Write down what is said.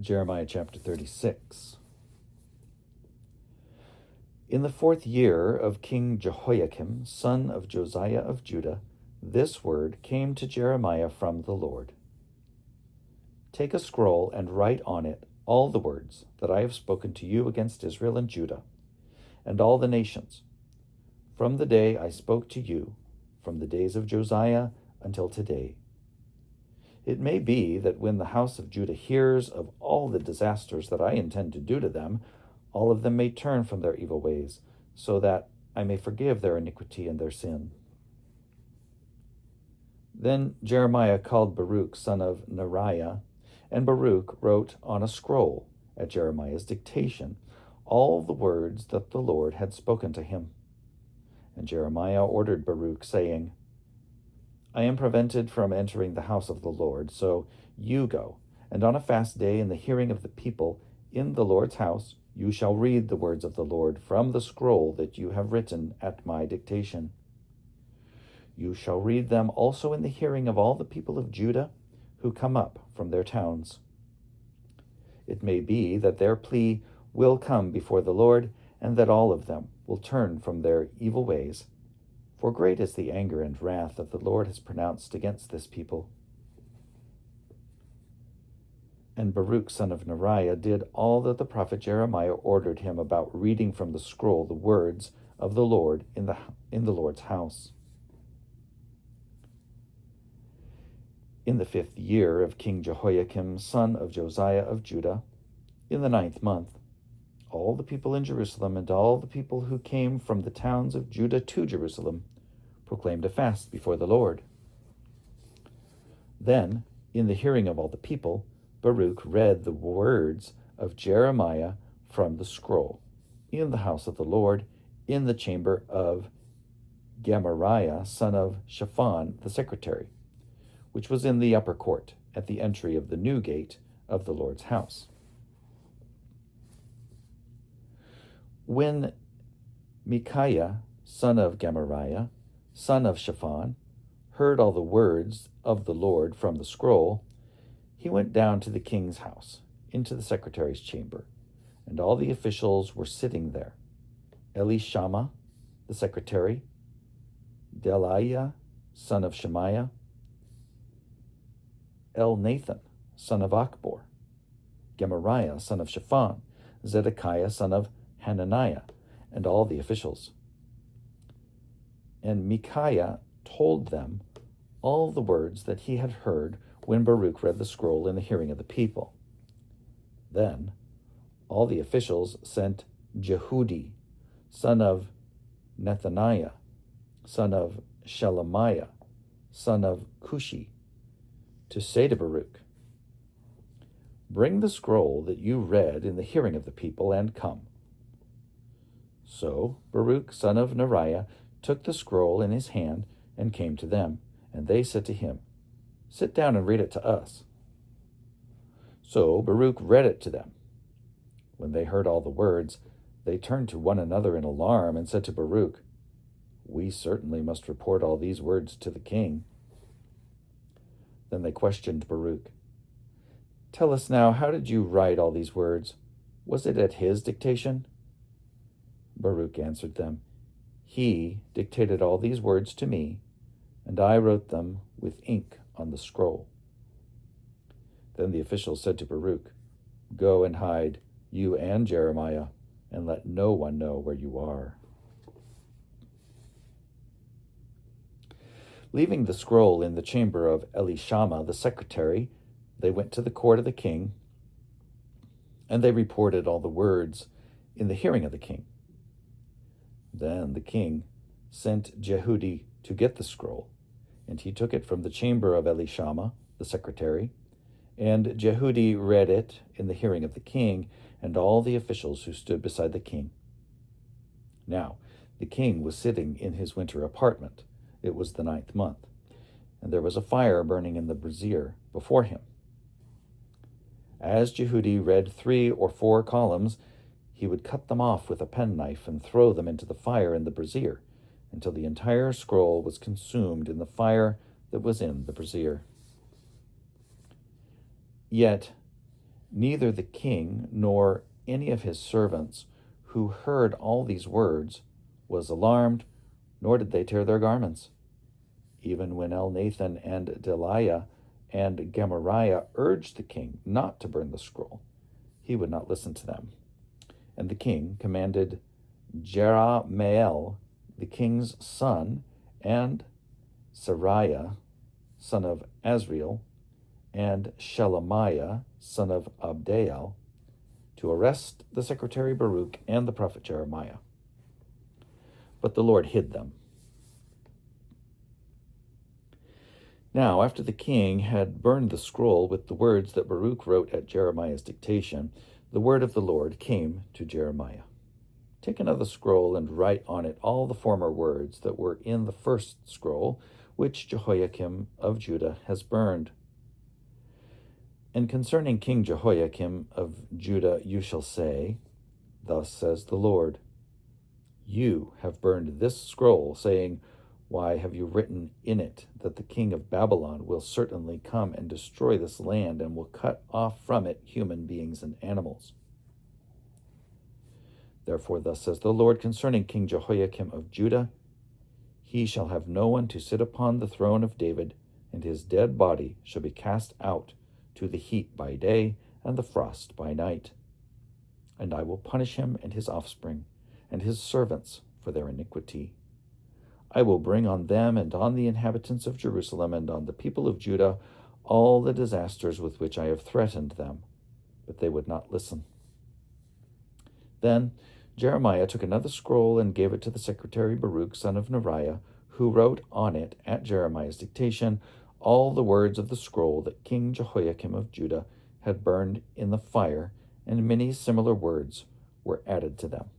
Jeremiah chapter 36. In the 4th year of King Jehoiakim, son of Josiah of Judah, this word came to Jeremiah from the Lord. Take a scroll and write on it all the words that I have spoken to you against Israel and Judah, and all the nations, from the day I spoke to you, from the days of Josiah until today. It may be that when the house of Judah hears of all the disasters that I intend to do to them, all of them may turn from their evil ways, so that I may forgive their iniquity and their sin. Then Jeremiah called Baruch, son of Neriah, and Baruch wrote on a scroll at Jeremiah's dictation all the words that the Lord had spoken to him. And Jeremiah ordered Baruch, saying, I am prevented from entering the house of the Lord, so you go, and on a fast day in the hearing of the people in the Lord's house, you shall read the words of the Lord from the scroll that you have written at my dictation. You shall read them also in the hearing of all the people of Judah who come up from their towns. It may be that their plea will come before the Lord, and that all of them will turn from their evil ways. For great is the anger and wrath that the Lord has pronounced against this people. And Baruch, son of Neriah, did all that the prophet Jeremiah ordered him about reading from the scroll the words of the Lord in the Lord's house. In the 5th year of King Jehoiakim, son of Josiah of Judah, in the 9th month, all the people in Jerusalem and all the people who came from the towns of Judah to Jerusalem proclaimed a fast before the Lord. Then, in the hearing of all the people, Baruch read the words of Jeremiah from the scroll in the house of the Lord, in the chamber of Gemariah, son of Shaphan, the secretary, which was in the upper court at the entry of the new gate of the Lord's house. When Micaiah, son of Gemariah, son of Shaphan, heard all the words of the Lord from the scroll, he went down to the king's house, into the secretary's chamber, and all the officials were sitting there. Elishama, the secretary, Delaiah, son of Shemaiah, Elnathan, son of Achbor, Gemariah, son of Shaphan, Zedekiah, son of Hananiah, and all the officials. And Micaiah told them all the words that he had heard when Baruch read the scroll in the hearing of the people. Then all the officials sent Jehudi, son of Nethaniah, son of Shelemiah, son of Cushi, to say to Baruch, Bring the scroll that you read in the hearing of the people, and come. So Baruch, son of Neriah, took the scroll in his hand and came to them, and they said to him, Sit down and read it to us. So Baruch read it to them. When they heard all the words, they turned to one another in alarm and said to Baruch, We certainly must report all these words to the king. Then they questioned Baruch, Tell us now, how did you write all these words? Was it at his dictation? Baruch answered them, He dictated all these words to me, and I wrote them with ink on the scroll. Then the officials said to Baruch, Go and hide, you and Jeremiah, and let no one know where you are. Leaving the scroll in the chamber of Elishama, the secretary, they went to the court of the king, and they reported all the words in the hearing of the king. Then the king sent Jehudi to get the scroll, and he took it from the chamber of Elishama, the secretary, and Jehudi read it in the hearing of the king and all the officials who stood beside the king. Now the king was sitting in his winter apartment. It was the 9th month, and there was a fire burning in the brazier before him. As Jehudi read 3 or 4 columns, he would cut them off with a penknife and throw them into the fire in the brazier, until the entire scroll was consumed in the fire that was in the brazier. Yet Neither the king nor any of his servants who heard all these words was alarmed, nor did they tear their garments. Even when Elnathan and Delaiah and Gemariah urged the king not to burn the scroll, he would not listen to them. And the king commanded Jerahmeel, the king's son, and Seraiah, son of Azriel, and Shelemiah, son of Abdeel, to arrest the secretary Baruch and the prophet Jeremiah. But the Lord hid them. Now, after the king had burned the scroll with the words that Baruch wrote at Jeremiah's dictation, the word of the Lord came to Jeremiah. Take another scroll and write on it all the former words that were in the first scroll, which Jehoiakim of Judah has burned. And concerning King Jehoiakim of Judah you shall say, Thus says the Lord, You have burned this scroll, saying, Why have you written in it that the king of Babylon will certainly come and destroy this land and will cut off from it human beings and animals? Therefore thus says the Lord concerning King Jehoiakim of Judah, He shall have no one to sit upon the throne of David, and his dead body shall be cast out to the heat by day and the frost by night. And I will punish him and his offspring and his servants for their iniquity. I will bring on them and on the inhabitants of Jerusalem and on the people of Judah all the disasters with which I have threatened them, but they would not listen. Then Jeremiah took another scroll and gave it to the secretary Baruch, son of Neriah, who wrote on it at Jeremiah's dictation all the words of the scroll that King Jehoiakim of Judah had burned in the fire, and many similar words were added to them.